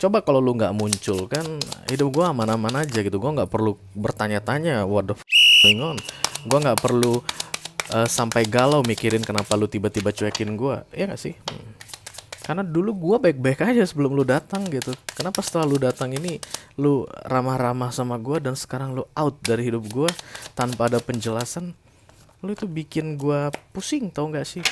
Coba kalau lu nggak muncul kan hidup gua aman-aman aja gitu. Gua nggak perlu bertanya-tanya what the going on. Gua nggak perlu sampai galau mikirin kenapa lu tiba-tiba cuekin gua. Iya nggak sih? Karena dulu gua baik-baik aja sebelum lu datang gitu. Kenapa setelah lu datang ini lu ramah-ramah sama gua dan sekarang lu out dari hidup gua tanpa ada penjelasan? Lu itu bikin gua pusing tau nggak sih?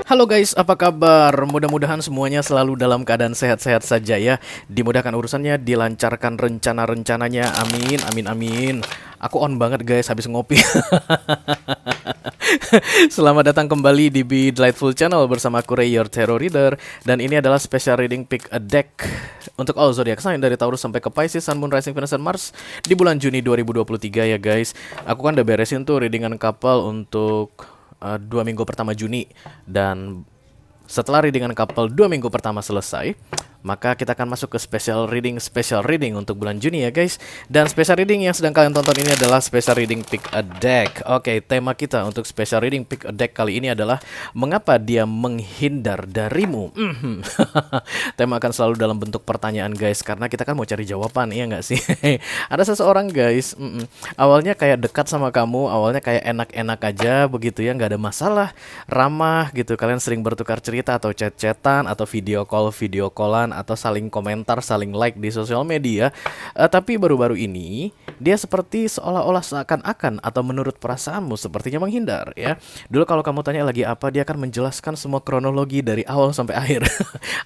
Halo guys, apa kabar? Mudah-mudahan semuanya selalu dalam keadaan sehat-sehat saja ya. Dimudahkan urusannya, dilancarkan rencana-rencananya. Amin, amin, amin. Aku on banget guys, habis ngopi. Selamat datang kembali di Be Delightful Channel bersama aku Ray, your Tarot Reader. Dan ini adalah special reading pick a deck untuk all zodiac sign dari Taurus sampai ke Pisces, Sun, Moon, Rising, Venus, dan Mars di bulan Juni 2023 ya guys. Aku kan udah beresin tuh readingan couple untuk 2 minggu pertama Juni. Dan setelah readingan couple 2 minggu pertama selesai, maka kita akan masuk ke special reading untuk bulan Juni ya guys. Dan special reading yang sedang kalian tonton ini adalah special reading pick a deck. Oke, tema kita untuk special reading pick a deck kali ini adalah mengapa dia menghindar darimu. Tema akan selalu dalam bentuk pertanyaan guys, karena kita kan mau cari jawaban, iya nggak sih? Ada seseorang guys, awalnya kayak dekat sama kamu, awalnya kayak enak-enak aja begitu ya, nggak ada masalah, ramah gitu. Kalian sering bertukar cerita atau chat-chatan atau video callan atau saling komentar, saling like di sosial media. Tapi baru-baru ini dia seperti seolah-olah seakan-akan atau menurut perasaanmu sepertinya menghindar ya. Dulu kalau kamu tanya lagi apa, dia akan menjelaskan semua kronologi dari awal sampai akhir.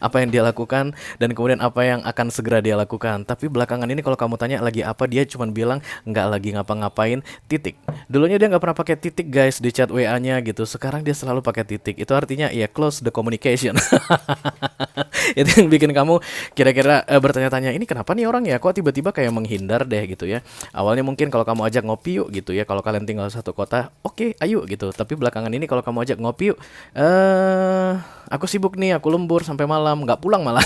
Apa yang dia lakukan dan kemudian apa yang akan segera dia lakukan. Tapi belakangan ini kalau kamu tanya lagi apa, dia cuma bilang nggak lagi ngapa-ngapain, titik. Dulunya dia nggak pernah pakai titik guys di chat WA-nya gitu. Sekarang dia selalu pakai titik. Itu artinya ya close the communication. Itu yang bikin kamu kira-kira bertanya-tanya, ini kenapa nih orang ya, kok tiba-tiba kayak menghindar deh gitu ya. Awalnya mungkin kalau kamu ajak ngopi yuk gitu ya, kalau kalian tinggal satu kota, oke, ayo gitu. Tapi belakangan ini kalau kamu ajak ngopi yuk, aku sibuk nih, aku lembur sampai malam, nggak pulang malah.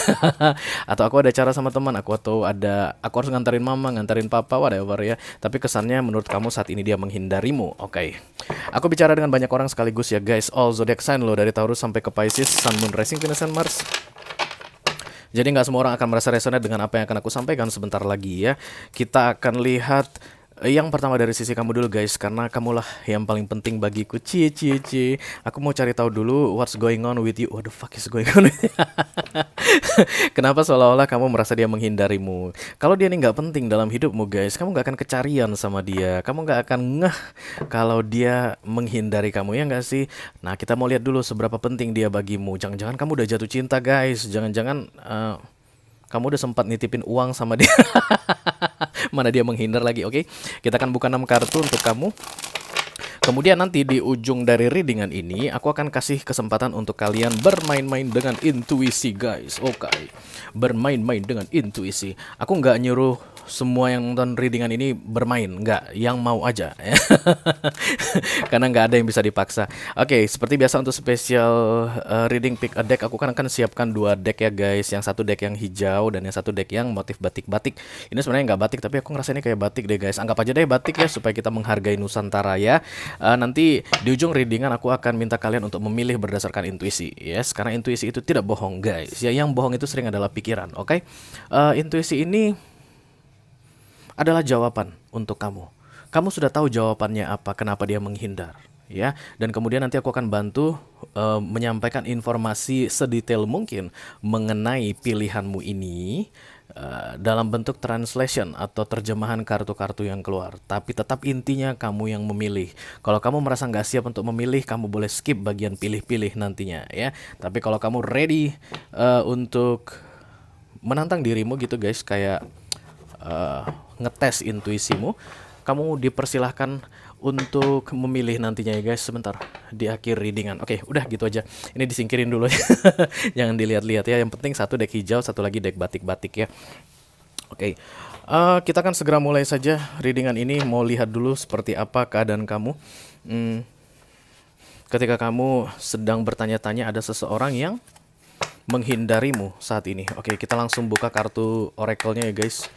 Atau aku ada acara sama teman aku, atau aku harus nganterin mama, nganterin papa, whatever ya. Tapi kesannya menurut kamu saat ini dia menghindarimu. Oke. Aku bicara dengan banyak orang sekaligus ya guys, all zodiac sign lo dari Taurus sampai ke Pisces, Sun, Moon, Rising, Venus, dan Mars. Jadi nggak semua orang akan merasa resonate dengan apa yang akan aku sampaikan sebentar lagi ya. Kita akan lihat yang pertama dari sisi kamu dulu guys, karena kamulah yang paling penting bagiku. Cie cie cie. Aku mau cari tahu dulu what's going on with you. What the fuck is going on? Kenapa seolah-olah kamu merasa dia menghindarimu? Kalau dia ini nggak penting dalam hidupmu guys, kamu nggak akan kecarian sama dia. Kamu nggak akan ngeh kalau dia menghindari kamu, ya nggak sih? Nah, kita mau lihat dulu seberapa penting dia bagimu. Jangan-jangan kamu udah jatuh cinta guys. Jangan-jangan kamu udah sempat nitipin uang sama dia. Mana dia menghindar lagi. Oke, kita akan buka 6 kartu untuk kamu. Kemudian nanti di ujung dari readingan ini aku akan kasih kesempatan untuk kalian bermain-main dengan intuisi guys. Oke, bermain-main dengan intuisi. Aku nggak nyuruh semua yang nonton readingan ini bermain, nggak, yang mau aja. Karena nggak ada yang bisa dipaksa. Oke, seperti biasa untuk spesial reading pick a deck, aku kan akan siapkan 2 deck ya guys. Yang satu deck yang hijau dan yang satu deck yang motif batik-batik. Ini sebenarnya nggak batik, tapi aku ngerasa ini kayak batik deh guys. Anggap aja deh batik ya, supaya kita menghargai Nusantara ya. Nanti di ujung readingan aku akan minta kalian untuk memilih berdasarkan intuisi, yes, karena intuisi itu tidak bohong guys. Ya, yang bohong itu sering adalah pikiran. Oke, intuisi ini adalah jawaban untuk kamu. Kamu sudah tahu jawabannya apa, kenapa dia menghindar, ya. Dan kemudian nanti aku akan bantu menyampaikan informasi sedetail mungkin mengenai pilihanmu ini dalam bentuk translation atau terjemahan kartu-kartu yang keluar. Tapi tetap intinya kamu yang memilih. Kalau kamu merasa nggak siap untuk memilih, kamu boleh skip bagian pilih-pilih nantinya, ya. Tapi kalau kamu ready untuk menantang dirimu gitu guys, kayak ngetes intuisimu, kamu dipersilahkan untuk memilih nantinya ya guys, sebentar di akhir readingan. Oke, udah gitu aja. Ini disingkirin dulu ya. Jangan dilihat-lihat ya. Yang penting satu deck hijau, satu lagi deck batik-batik ya. Oke, kita akan segera mulai saja readingan ini. Mau lihat dulu seperti apa keadaan kamu. Ketika kamu sedang bertanya-tanya, ada seseorang yang menghindarimu saat ini. Oke, kita langsung buka kartu oracle-nya ya guys.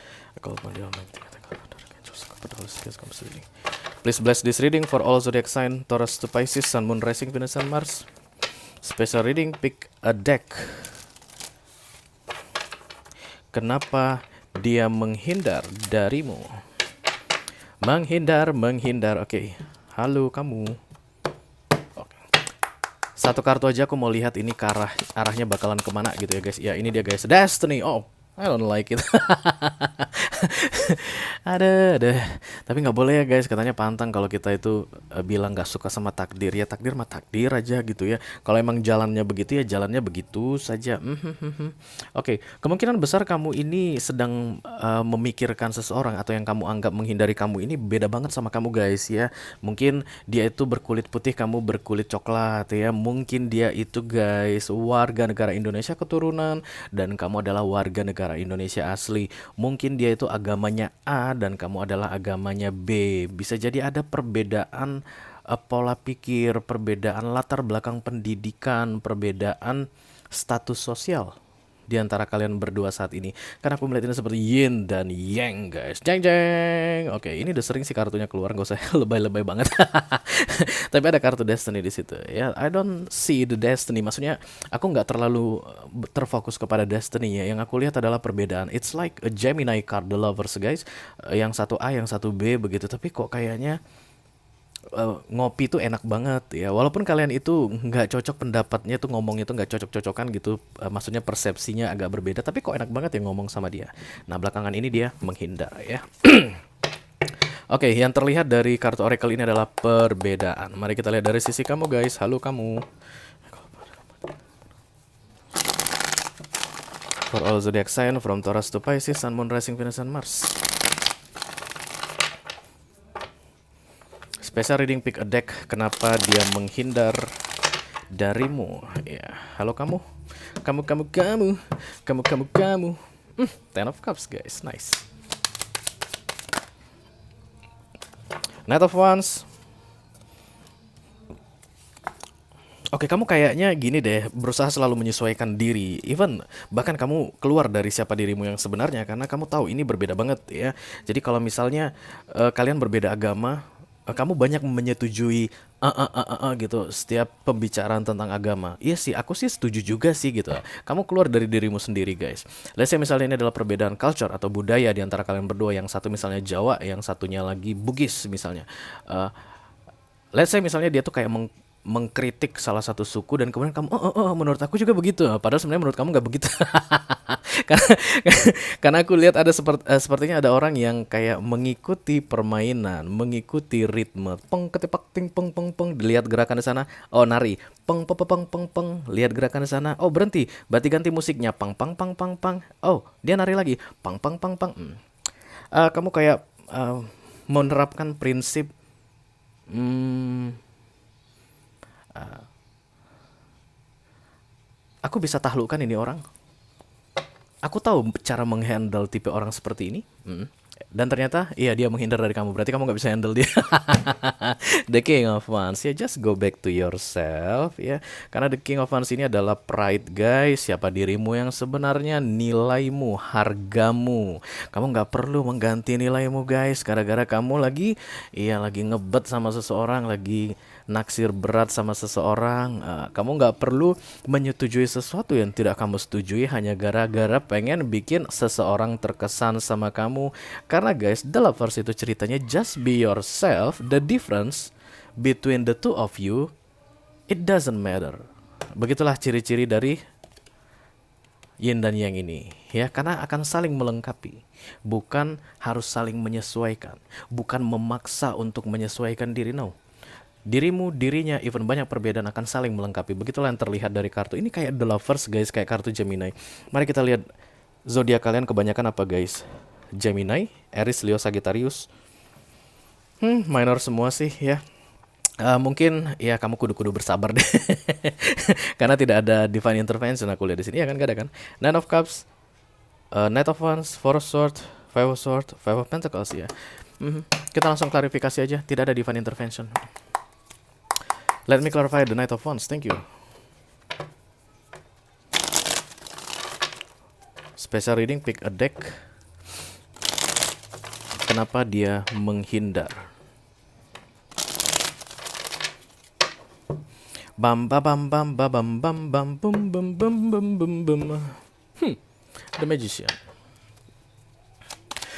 Please bless this reading for all zodiac sign Taurus to Pisces, Sun, Moon, Rising, Venus, and Mars. Special reading, pick a deck. Kenapa dia menghindar darimu? Menghindar. Oke. Halo kamu. Oke. Satu kartu aja aku mau lihat ini ke arahnya bakalan kemana gitu ya guys. Ya ini dia guys, Destiny. Oh, I don't like it. ada. Tapi nggak boleh ya guys. Katanya pantang kalau kita itu bilang nggak suka sama takdir. Ya takdir mah takdir aja gitu ya. Kalau emang jalannya begitu ya jalannya begitu saja. Oke, kemungkinan besar kamu ini sedang memikirkan seseorang atau yang kamu anggap menghindari kamu ini beda banget sama kamu guys ya. Mungkin dia itu berkulit putih, kamu berkulit coklat ya. Mungkin dia itu guys warga negara Indonesia keturunan dan kamu adalah warga negara Indonesia asli. Mungkin dia itu agamanya A dan kamu adalah agamanya B. Bisa jadi ada perbedaan pola pikir, perbedaan latar belakang pendidikan, perbedaan status sosial di antara kalian berdua saat ini. Karena aku melihat ini seperti yin dan yang guys. Jeng. Oke, ini udah sering sih kartunya keluar, gak usah lebay-lebay banget. Tapi ada kartu destiny di situ. Ya, I don't see the destiny. Maksudnya aku nggak terlalu terfokus kepada destiny ya. Yang aku lihat adalah perbedaan. It's like a Gemini card, the lovers guys. Yang satu A, yang satu B begitu. Tapi kok kayaknya ngopi tuh enak banget ya, walaupun kalian itu nggak cocok pendapatnya tuh ngomongnya tuh nggak cocok-cocokan gitu, maksudnya persepsinya agak berbeda, tapi kok enak banget ya ngomong sama dia. Nah belakangan ini dia menghindar ya. Oke, yang terlihat dari kartu oracle ini adalah perbedaan. Mari kita lihat dari sisi kamu guys. Halo kamu. For all zodiac sign from Taurus to Pisces, Sun, Moon, Rising, Venus, and Mars. Special reading, pick a deck. Kenapa dia menghindar darimu? Ya, halo kamu. Kamu. Ten of Cups guys, nice. Knight of Wands. Oke, kamu kayaknya gini deh, berusaha selalu menyesuaikan diri. Even bahkan kamu keluar dari siapa dirimu yang sebenarnya karena kamu tahu ini berbeda banget ya. Jadi kalau misalnya kalian berbeda agama, kamu banyak menyetujui gitu setiap pembicaraan tentang agama. Iya sih, aku sih setuju juga sih gitu. Kamu keluar dari dirimu sendiri guys. Let's say misalnya ini adalah perbedaan culture atau budaya di antara kalian berdua. Yang satu misalnya Jawa, yang satunya lagi Bugis misalnya. Let's say misalnya dia tuh kayak mengkritik salah satu suku dan kemudian kamu menurut aku juga begitu, padahal sebenarnya menurut kamu nggak begitu. karena karena aku lihat ada sepertinya ada orang yang kayak mengikuti permainan, mengikuti ritme, peng ketipak ting peng peng peng, dilihat gerakan di sana, oh nari, peng peng peng peng peng, lihat gerakan di sana, oh berhenti, berarti ganti musiknya, pang pang pang pang pang, oh dia nari lagi, pang pang pang pang. Kamu kayak menerapkan prinsip aku bisa taklukkan ini orang. Aku tahu cara menghandle tipe orang seperti ini. Dan ternyata iya dia menghindar dari kamu. Berarti kamu gak bisa handle dia. The King of Wands ya, just go back to yourself ya. Karena The King of Wands ini adalah pride guys. Siapa dirimu yang sebenarnya, nilaimu, hargamu. Kamu gak perlu mengganti nilaimu guys. Gara-gara kamu lagi ngebet sama seseorang, lagi naksir berat sama seseorang. Kamu gak perlu menyetujui sesuatu yang tidak kamu setujui hanya gara-gara pengen bikin seseorang terkesan sama kamu. Karena guys, The Lovers itu ceritanya just be yourself. The difference between the two of you, it doesn't matter. Begitulah ciri-ciri dari yin dan yang ini ya, karena akan saling melengkapi, bukan harus saling menyesuaikan, bukan memaksa untuk menyesuaikan diri. No, dirimu, dirinya, even banyak perbedaan akan saling melengkapi. Begitulah yang terlihat dari kartu ini. Kayak The Lovers guys, kayak kartu Gemini. Mari kita lihat zodiak kalian kebanyakan apa guys. Gemini, Aries, Leo, Sagittarius. Minor semua sih ya. Mungkin ya kamu kudu bersabar deh. Karena tidak ada divine intervention aku lihat di sini ya kan, gak ada kan. Nine of Cups, Knight of Wands, Four of Swords, Five of Swords, Five of Pentacles ya. Kita langsung klarifikasi aja, tidak ada divine intervention. Let me clarify the Knight of Wands. Thank you. Special reading, pick a deck. Kenapa dia menghindar? Bam bam bam bam bam bam bam bum bum bum bum bum bum. The Magician.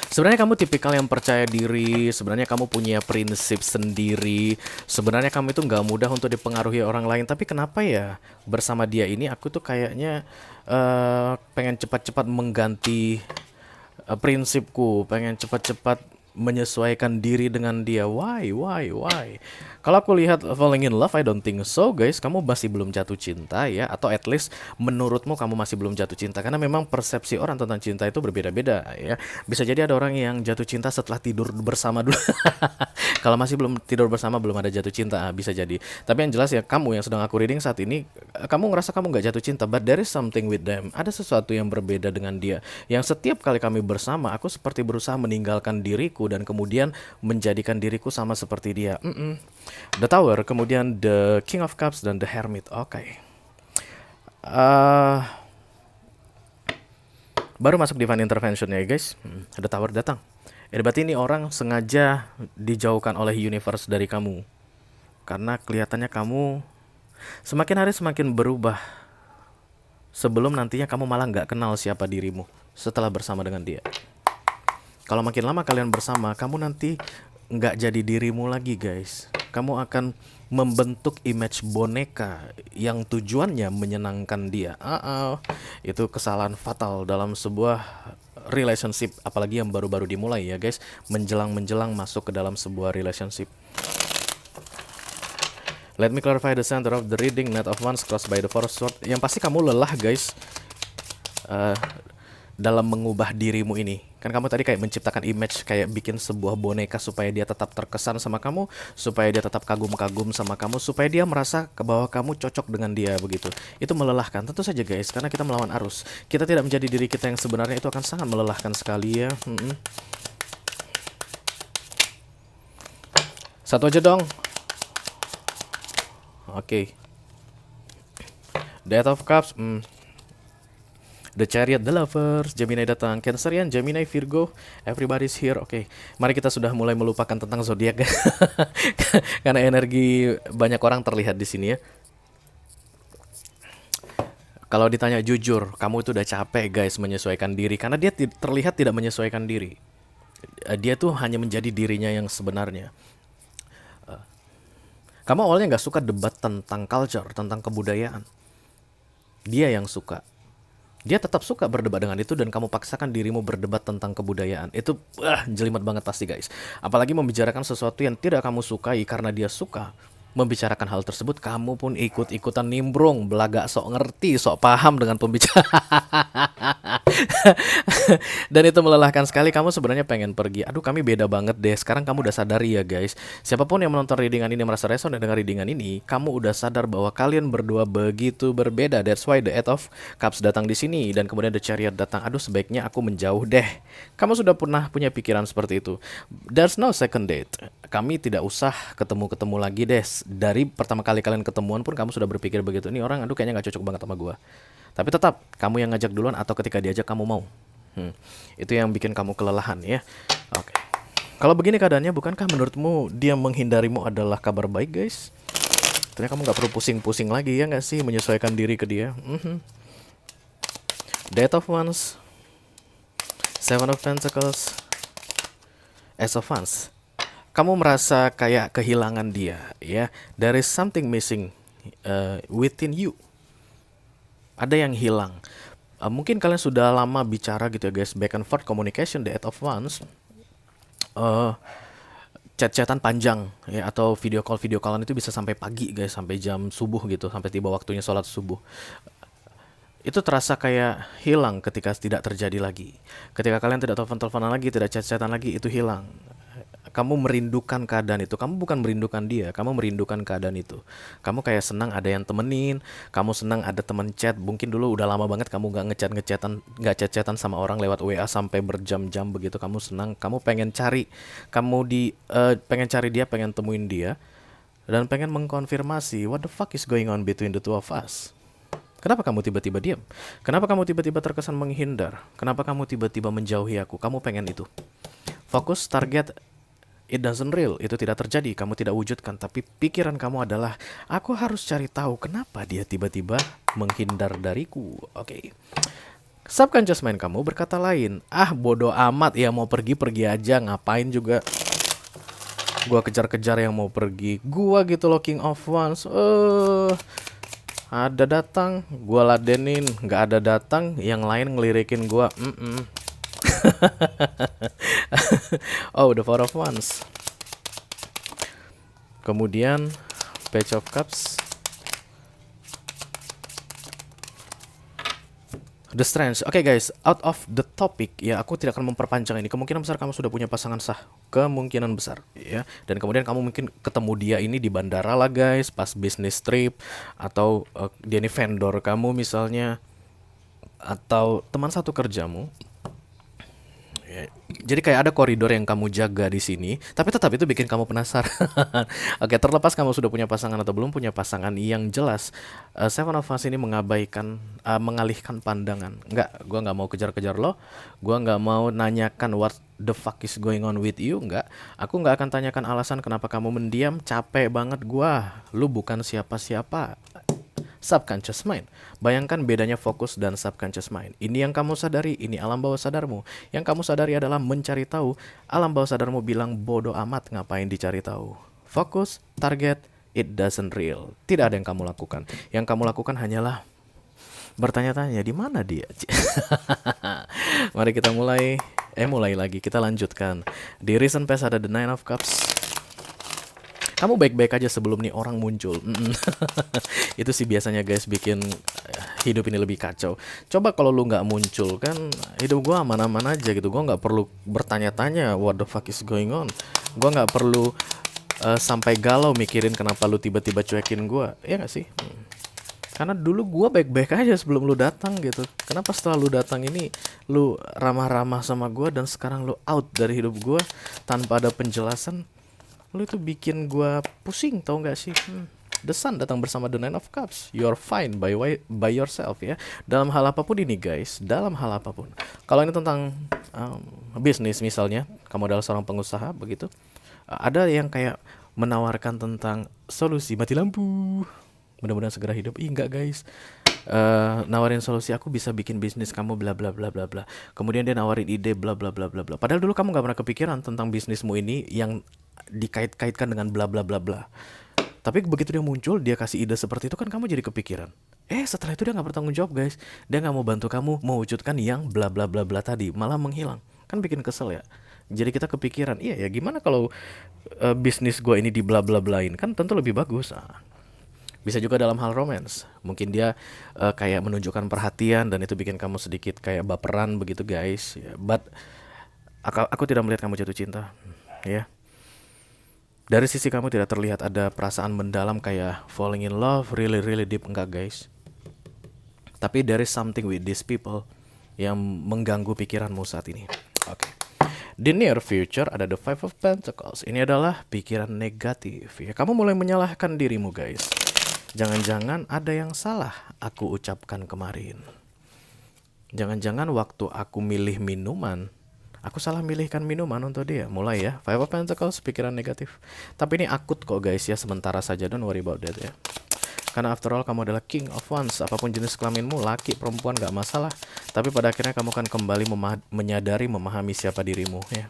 Sebenarnya kamu tipikal yang percaya diri, sebenarnya kamu punya prinsip sendiri, sebenarnya kamu itu nggak mudah untuk dipengaruhi orang lain. Tapi kenapa ya bersama dia ini aku tuh kayaknya pengen cepat-cepat mengganti prinsipku, pengen cepat-cepat menyesuaikan diri dengan dia. Why? Kalau aku lihat falling in love, I don't think so, guys. Kamu masih belum jatuh cinta ya, atau at least menurutmu kamu masih belum jatuh cinta, karena memang persepsi orang tentang cinta itu berbeda-beda ya. Bisa jadi ada orang yang jatuh cinta setelah tidur bersama dulu. Kalau masih belum tidur bersama, belum ada jatuh cinta, bisa jadi. Tapi yang jelas ya, kamu yang sedang aku reading saat ini, kamu ngerasa kamu nggak jatuh cinta, but there is something with them. Ada sesuatu yang berbeda dengan dia, yang setiap kali kami bersama, aku seperti berusaha meninggalkan diriku dan kemudian menjadikan diriku sama seperti dia. The Tower, kemudian The King of Cups, dan The Hermit. Oke. Baru masuk Divine Intervention ya guys. The Tower datang. Berarti ini orang sengaja dijauhkan oleh universe dari kamu, karena kelihatannya kamu semakin hari semakin berubah, sebelum nantinya kamu malah nggak kenal siapa dirimu setelah bersama dengan dia. Kalau makin lama kalian bersama, kamu nanti nggak jadi dirimu lagi guys. Kamu akan membentuk image boneka yang tujuannya menyenangkan dia. Itu kesalahan fatal dalam sebuah relationship, apalagi yang baru-baru dimulai ya guys. Menjelang masuk ke dalam sebuah relationship. Let me clarify the center of the reading, Knight of Wands crossed by the Four Swords. Yang pasti kamu lelah guys, dalam mengubah dirimu ini. Kan kamu tadi kayak menciptakan image, kayak bikin sebuah boneka supaya dia tetap terkesan sama kamu, supaya dia tetap kagum-kagum sama kamu, supaya dia merasa bahwa kamu cocok dengan dia begitu. Itu melelahkan tentu saja guys, karena kita melawan arus. Kita tidak menjadi diri kita yang sebenarnya, itu akan sangat melelahkan sekali ya. Satu aja dong. Oke. Death of Cups. The Chariot, The Lovers, Gemini datang, Cancerian, Gemini, Virgo, everybody's here. Oke, mari kita sudah mulai melupakan tentang zodiak karena energi banyak orang terlihat di sini ya. Kalau ditanya jujur, kamu itu udah capek guys menyesuaikan diri, karena dia terlihat tidak menyesuaikan diri. Dia tuh hanya menjadi dirinya yang sebenarnya. Kamu awalnya nggak suka debat tentang culture, tentang kebudayaan. Dia yang suka. Dia tetap suka berdebat dengan itu, dan kamu paksakan dirimu berdebat tentang kebudayaan. Itu jelimet banget pasti guys. Apalagi membicarakan sesuatu yang tidak kamu sukai karena dia suka. Membicarakan hal tersebut, kamu pun ikut-ikutan nimbrung, belagak sok ngerti, sok paham dengan pembicara. Dan itu melelahkan sekali. Kamu sebenarnya pengen pergi. Aduh, kami beda banget deh. Sekarang kamu udah sadari ya guys. Siapapun yang menonton readingan ini merasa reson dengan readingan ini, kamu udah sadar bahwa kalian berdua begitu berbeda. That's why the Eight of Cups datang di sini, dan kemudian the Chariot datang. Aduh, sebaiknya aku menjauh deh. Kamu sudah pernah punya pikiran seperti itu. There's no second date. Kami tidak usah ketemu-ketemu lagi deh. Dari pertama kali kalian ketemuan pun kamu sudah berpikir begitu. Ini orang, aduh kayaknya gak cocok banget sama gua. Tapi tetap, kamu yang ngajak duluan atau ketika diajak kamu mau. Itu yang bikin kamu kelelahan ya. Oke. Kalau begini keadaannya, bukankah menurutmu dia menghindarimu adalah kabar baik guys? Ternyata kamu gak perlu pusing-pusing lagi ya gak sih menyesuaikan diri ke dia. Death of Wands, Seven of Pentacles, Ace of Wands. Kamu merasa kayak kehilangan dia ya. There is something missing within you. Ada yang hilang. Mungkin kalian sudah lama bicara gitu ya guys, back and forth communication, the Eight of Wands. Chat-chatan panjang ya, atau video callan itu bisa sampai pagi guys, sampai jam subuh gitu, sampai tiba waktunya sholat subuh. Itu terasa kayak hilang ketika tidak terjadi lagi. Ketika kalian tidak telepon-teleponan lagi, tidak chat-chatan lagi, itu hilang. Kamu merindukan keadaan itu. Kamu bukan merindukan dia, kamu merindukan keadaan itu. Kamu kayak senang ada yang temenin, kamu senang ada temen chat. Mungkin dulu udah lama banget kamu gak chat-chatan sama orang lewat WA sampai berjam-jam begitu. Kamu senang, kamu pengen cari, pengen cari dia, pengen temuin dia. dan pengen mengkonfirmasi what the fuck is going on between the two of us. Kenapa kamu tiba-tiba diam? Kenapa kamu tiba-tiba terkesan menghindar? Kenapa kamu tiba-tiba menjauhi aku? Kamu pengen itu. Fokus, target, it doesn't real. Itu tidak terjadi, kamu tidak wujudkan. Tapi pikiran kamu adalah, aku harus cari tahu kenapa dia tiba-tiba menghindar dariku. Oke. Subconscious mind kamu berkata lain. Ah, bodoh amat, ya mau pergi-pergi aja. Ngapain juga gua kejar-kejar yang mau pergi. Gua gitu loh, King of Wands. Ada datang, gua ladenin. Nggak ada datang, yang lain ngelirikin gua. Oh, the Four of Wands. Kemudian Page of Cups, The Strength. Oke guys, out of the topic ya, aku tidak akan memperpanjang ini. Kemungkinan besar kamu sudah punya pasangan sah, kemungkinan besar ya. Dan kemudian kamu mungkin ketemu dia ini di bandara lah guys, pas business trip, atau dia ini vendor kamu misalnya, atau teman satu kerjamu. Jadi kayak ada koridor yang kamu jaga di sini, tapi tetap itu bikin kamu penasaran. Oke, terlepas kamu sudah punya pasangan atau belum punya pasangan, yang jelas Seven of Wands ini mengalihkan pandangan. Gua nggak mau kejar-kejar lo, gua nggak mau nanyakan what the fuck is going on with you, aku nggak akan tanyakan alasan kenapa kamu mendiam. Capek banget gua, lu bukan siapa-siapa. Subconscious mind. Bayangkan bedanya fokus dan subconscious mind. Ini yang kamu sadari, ini alam bawah sadarmu. Yang kamu sadari adalah mencari tahu. Alam bawah sadarmu bilang bodoh amat, ngapain dicari tahu. Fokus, target, it doesn't real. Tidak ada yang kamu lakukan. Yang kamu lakukan hanyalah bertanya-tanya di mana dia. Mari kita mulai lagi, kita lanjutkan. Di recent past ada the Nine of Cups. Kamu baik-baik aja sebelum nih orang muncul. Itu sih biasanya guys bikin hidup ini lebih kacau. Coba kalau lu nggak muncul, kan hidup gua aman-aman aja gitu. Gua nggak perlu bertanya-tanya what the fuck is going on. Gua nggak perlu sampai galau mikirin kenapa lu tiba-tiba cuekin gua. Ya nggak sih? Karena dulu gua baik-baik aja sebelum lu datang gitu. Kenapa setelah lu datang ini lu ramah-ramah sama gua, dan sekarang lu out dari hidup gua tanpa ada penjelasan? Lu itu bikin gua pusing, tau gak sih? The Sun datang bersama the Nine of Cups. You're fine by yourself ya. Dalam hal apapun ini guys, dalam hal apapun. Kalau ini tentang bisnis misalnya, kamu adalah seorang pengusaha begitu, ada yang kayak menawarkan tentang solusi mati lampu, mudah-mudahan segera hidup. Enggak guys, nawarin solusi, aku bisa bikin bisnis kamu bla bla bla bla bla. Kemudian dia nawarin ide bla bla bla bla bla. Padahal dulu kamu gak pernah kepikiran tentang bisnismu ini yang dikait-kaitkan dengan bla bla bla bla. Tapi begitu dia muncul, dia kasih ide seperti itu, kan kamu jadi kepikiran. Setelah itu dia gak bertanggung jawab guys. Dia gak mau bantu kamu mewujudkan yang bla bla bla bla tadi, malah menghilang. Kan bikin kesel ya. Jadi kita kepikiran, iya ya gimana kalau bisnis gue ini di bla bla blain, kan tentu lebih bagus. Bisa juga dalam hal romance. Mungkin dia kayak menunjukkan perhatian, dan itu bikin kamu sedikit kayak baperan begitu guys. But aku tidak melihat kamu jatuh cinta. Ya. Dari sisi kamu tidak terlihat ada perasaan mendalam kayak falling in love, really really deep, enggak guys. Tapi there is something with these people yang mengganggu pikiranmu saat ini. Oke. Di near future ada the Five of Pentacles. Ini adalah pikiran negatif ya. Kamu mulai menyalahkan dirimu guys. Jangan-jangan ada yang salah aku ucapkan kemarin. Jangan-jangan waktu aku milih minuman, aku salah milihkan minuman untuk dia. Mulai ya, Five of Pentacles, pikiran negatif. Tapi ini akut kok guys ya, sementara saja, don't worry about that ya. Karena after all kamu adalah King of Wands. Apapun jenis kelaminmu, laki, perempuan, gak masalah. Tapi pada akhirnya kamu akan kembali menyadari, memahami siapa dirimu ya.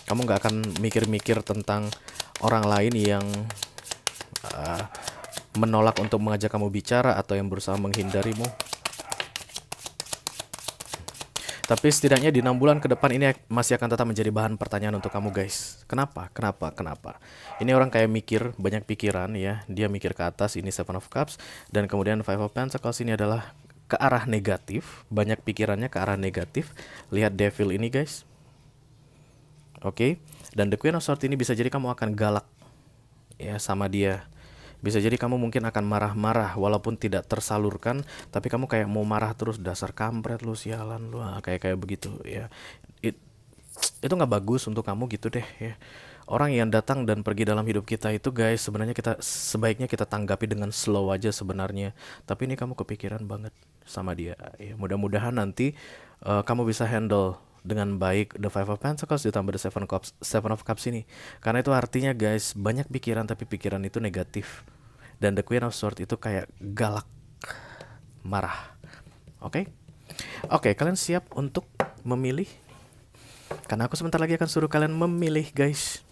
Kamu gak akan mikir-mikir tentang orang lain yang menolak untuk mengajak kamu bicara, atau yang berusaha menghindarimu. Tapi setidaknya di 6 bulan ke depan ini masih akan tetap menjadi bahan pertanyaan untuk kamu guys. Kenapa? Ini orang kayak mikir, banyak pikiran ya. Dia mikir ke atas, ini Seven of Cups. Dan kemudian Five of Pentacles ini adalah ke arah negatif. Banyak pikirannya ke arah negatif. Lihat Devil ini guys. Oke. Dan the Queen of Swords ini bisa jadi kamu akan galak ya sama dia. Bisa jadi kamu mungkin akan marah-marah walaupun tidak tersalurkan, tapi kamu kayak mau marah terus, dasar kampret lu, sialan lu, kayak begitu ya. Itu nggak bagus untuk kamu gitu deh ya. Orang yang datang dan pergi dalam hidup kita itu guys, sebenarnya sebaiknya kita tanggapi dengan slow aja sebenarnya. Tapi ini kamu kepikiran banget sama dia. Ya, mudah-mudahan nanti kamu bisa handle dengan baik the Five of Pentacles ditambah the Seven of Cups ini. Karena itu artinya guys, banyak pikiran tapi pikiran itu negatif. Dan the Queen of Swords itu kayak galak, marah. Oke? Oke, kalian siap untuk memilih? Karena aku sebentar lagi akan suruh kalian memilih guys.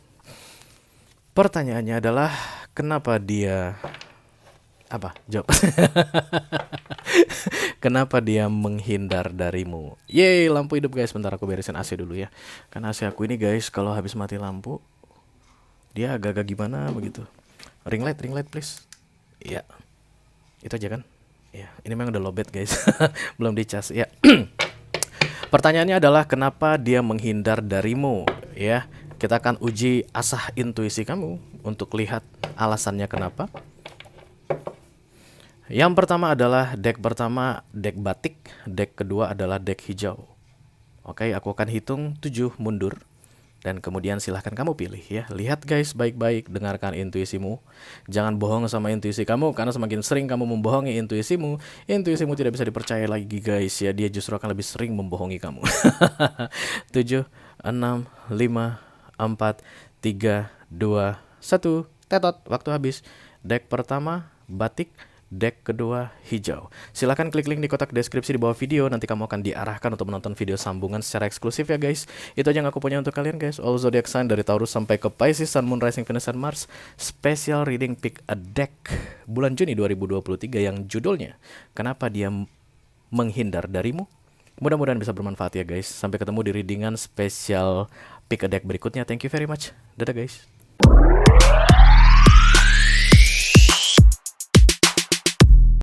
Pertanyaannya adalah kenapa dia jawab. Kenapa dia menghindar darimu? Yeay, lampu hidup guys. Bentar aku beresin AC dulu ya. Karena AC aku ini guys, kalau habis mati lampu dia agak-agak gimana begitu. Ring light please. Iya. Itu aja kan? Ya, ini memang udah lowbat guys. Belum dicas ya. Pertanyaannya adalah kenapa dia menghindar darimu ya. Kita akan uji asah intuisi kamu untuk lihat alasannya kenapa. Yang pertama adalah deck batik, deck kedua adalah deck hijau. Oke, aku akan hitung 7 mundur dan kemudian silahkan kamu pilih ya. Lihat guys baik-baik, dengarkan intuisimu. Jangan bohong sama intuisi kamu karena semakin sering kamu membohongi intuisimu tidak bisa dipercaya lagi guys ya. Dia justru akan lebih sering membohongi kamu. 7, 6, 5, 4, 3, 2, 1. Tetot, waktu habis. Deck pertama batik, deck kedua hijau. Silahkan klik link di kotak deskripsi di bawah video. Nanti kamu akan diarahkan untuk menonton video sambungan secara eksklusif ya guys. Itu aja yang aku punya untuk kalian guys. All zodiac sign dari Taurus sampai ke Pisces, Sun, Moon, Rising, Venus, dan Mars. Special reading pick a deck bulan Juni 2023 yang judulnya Kenapa Dia Menghindar Darimu. Mudah-mudahan bisa bermanfaat ya guys. Sampai ketemu di readingan spesial pick a deck berikutnya. Thank you very much. Dadah guys.